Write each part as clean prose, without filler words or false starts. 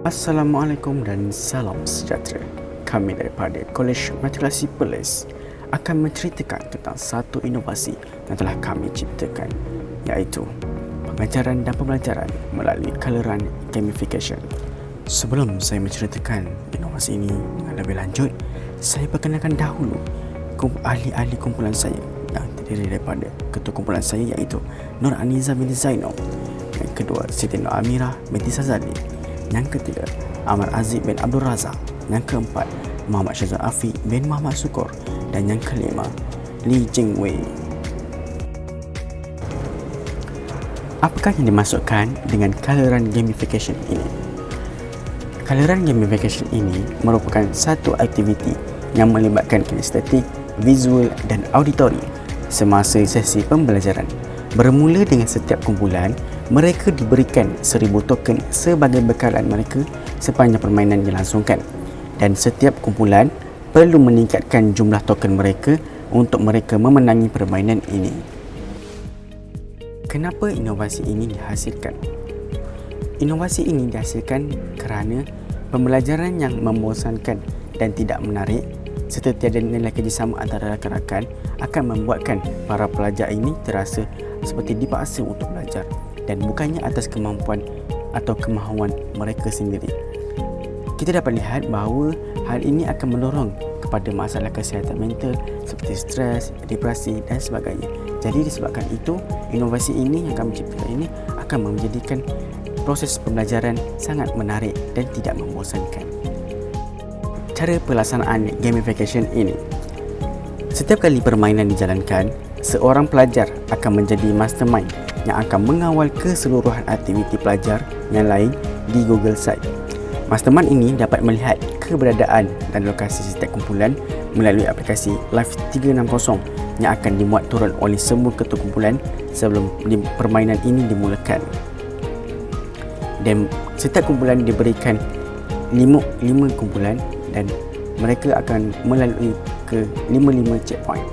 Assalamualaikum dan salam sejahtera. Kami daripada Kolej Matrikulasi Perlis akan menceritakan tentang satu inovasi yang telah kami ciptakan, iaitu pengajaran dan pembelajaran melalui kalaran gamification. Sebelum saya menceritakan inovasi ini dengan lebih lanjut, saya perkenalkan dahulu ahli-ahli kumpulan saya yang terdiri daripada ketua kumpulan saya iaitu Nur Aniza binti Zainal, yang kedua Siti Nur Amirah binti Sazali, yang ketiga Amar Aziz bin Abdul Razak, yang keempat Muhammad Syazwan Afiq bin Muhammad Sukur, dan yang kelima Li Jingwei. Apakah yang dimaksudkan dengan kalaran gamification ini? Kalaran gamification ini merupakan satu aktiviti yang melibatkan kinestetik, visual dan auditori semasa sesi pembelajaran. Bermula dengan setiap kumpulan, mereka diberikan 1000 token sebagai bekalan mereka sepanjang permainan dilangsungkan, dan setiap kumpulan perlu meningkatkan jumlah token mereka untuk mereka memenangi permainan ini. Kenapa inovasi ini dihasilkan? Inovasi ini dihasilkan kerana pembelajaran yang membosankan dan tidak menarik serta tiada nilai kerjasama antara rakan-rakan akan membuatkan para pelajar ini terasa seperti dipaksa untuk belajar dan bukannya atas kemampuan atau kemahuan mereka sendiri. Kita dapat lihat bahawa hal ini akan mendorong kepada masalah kesihatan mental seperti stres, depresi dan sebagainya. Jadi disebabkan itu, inovasi ini yang kami ciptakan ini akan menjadikan proses pembelajaran sangat menarik dan tidak membosankan. Cara pelaksanaan gamification ini. Setiap kali permainan dijalankan, seorang pelajar akan menjadi mastermind yang akan mengawal keseluruhan aktiviti pelajar yang lain di Google Site. Mastermind ini dapat melihat keberadaan dan lokasi setiap kumpulan melalui aplikasi Live 360 yang akan dimuat turun oleh semua ketua kumpulan sebelum permainan ini dimulakan. Dan setiap kumpulan diberikan 5 kumpulan dan mereka akan melalui ke 55 checkpoint.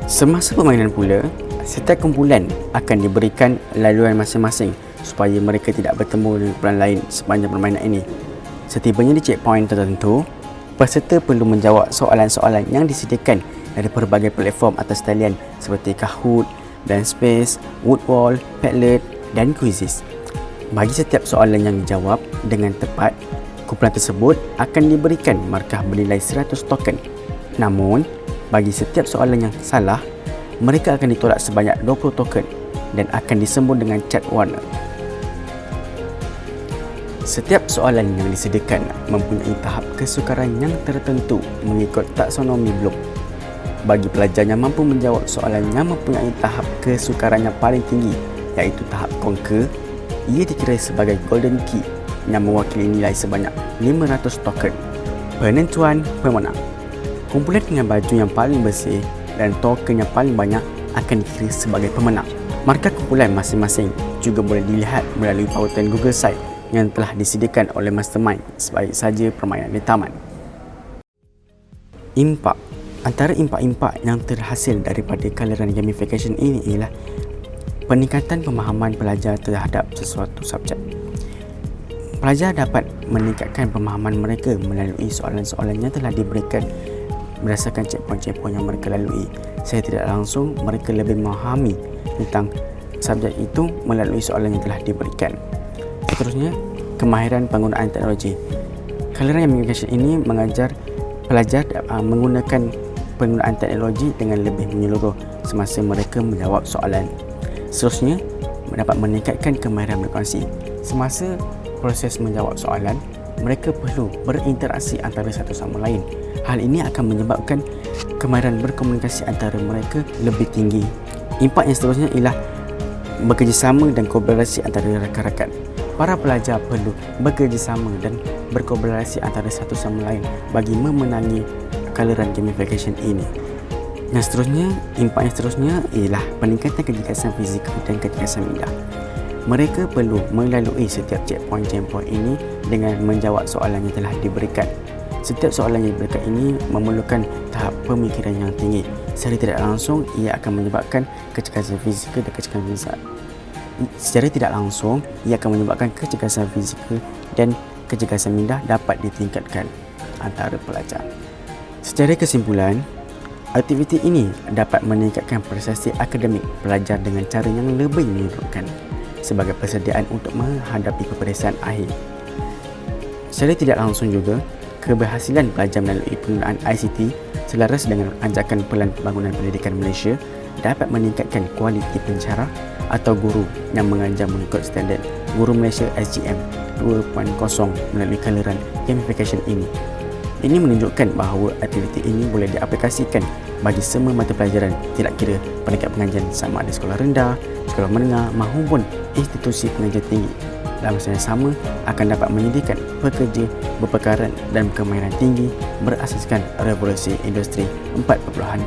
Semasa permainan pula, setiap kumpulan akan diberikan laluan masing-masing supaya mereka tidak bertemu dengan kumpulan lain sepanjang permainan ini. Setibanya di checkpoint tertentu, peserta perlu menjawab soalan-soalan yang disediakan dari pelbagai platform atas talian seperti Kahoot, Blankspace, Woodwall, Padlet dan Quizizz. Bagi setiap soalan yang dijawab dengan tepat, kumpulan tersebut akan diberikan markah bernilai 100 token. Namun, bagi setiap soalan yang salah, mereka akan ditolak sebanyak 20 token dan akan disembur dengan cat warna. Setiap soalan yang disediakan mempunyai tahap kesukaran yang tertentu mengikut taksonomi Bloom. Bagi pelajar yang mampu menjawab soalan yang mempunyai tahap kesukaran yang paling tinggi, iaitu tahap Conquer, ia dikira sebagai Golden Key yang mewakili nilai sebanyak 500 token. Penentuan pemenang. Kumpulan dengan baju yang paling bersih dan token yang paling banyak akan dikira sebagai pemenang. Markah kumpulan masing-masing juga boleh dilihat melalui pautan Google Site yang telah disediakan oleh Mastermind sebaik saja permainan ditamat. Impak. Antara impak-impak yang terhasil daripada kalaran gamification ini ialah peningkatan pemahaman pelajar terhadap sesuatu subjek. Pelajar dapat meningkatkan pemahaman mereka melalui soalan-soalan yang telah diberikan berdasarkan checkpoint-checkpoint yang mereka lalui. Saya tidak langsung, mereka lebih memahami tentang subjek itu melalui soalan yang telah diberikan. Seterusnya, kemahiran penggunaan teknologi. Kalaran gamification ini mengajar pelajar menggunakan penggunaan teknologi dengan lebih menyeluruh semasa mereka menjawab soalan. Seterusnya, dapat meningkatkan kemahiran berkongsi. Semasa proses menjawab soalan, mereka perlu berinteraksi antara satu sama lain. Hal ini akan menyebabkan kemahiran berkomunikasi antara mereka lebih tinggi. Impak yang seterusnya ialah bekerjasama dan kolaborasi antara rakan-rakan. Para pelajar perlu bekerjasama dan berkolaborasi antara satu sama lain bagi memenangi kalaran gamification ini. Yang seterusnya, impak yang seterusnya ialah peningkatan kecerdasan fizikal dan kecerdasan minda. Mereka perlu melalui setiap checkpoint ini dengan menjawab soalan yang telah diberikan. Setiap soalan yang diberikan ini memerlukan tahap pemikiran yang tinggi. Secara tidak langsung, ia akan menyebabkan kecerdasan fizikal dan kecerdasan lisan. Secara tidak langsung, ia akan menyebabkan kecergasan fizikal dan kecergasan minda dapat ditingkatkan antara pelajar. Secara kesimpulan, aktiviti ini dapat meningkatkan prestasi akademik pelajar dengan cara yang lebih menyenangkan sebagai persediaan untuk menghadapi peperiksaan akhir. Secara tidak langsung juga, keberhasilan pelajar melalui penggunaan ICT selaras dengan anjakan Pelan Pembangunan Pendidikan Malaysia dapat meningkatkan kualiti pencara atau guru yang mengajar mengikut standard Guru Malaysia SGM 2.0 melalui kalaran gamification ini. Ini menunjukkan bahawa aktiviti ini boleh diaplikasikan bagi semua mata pelajaran, tidak kira peringkat pengajian sama ada sekolah rendah, sekolah menengah maupun institusi pengajian tinggi. Dalam masa yang sama akan dapat menyediakan pekerja berpekaran dan kemahiran tinggi berasaskan revolusi industri 4.0.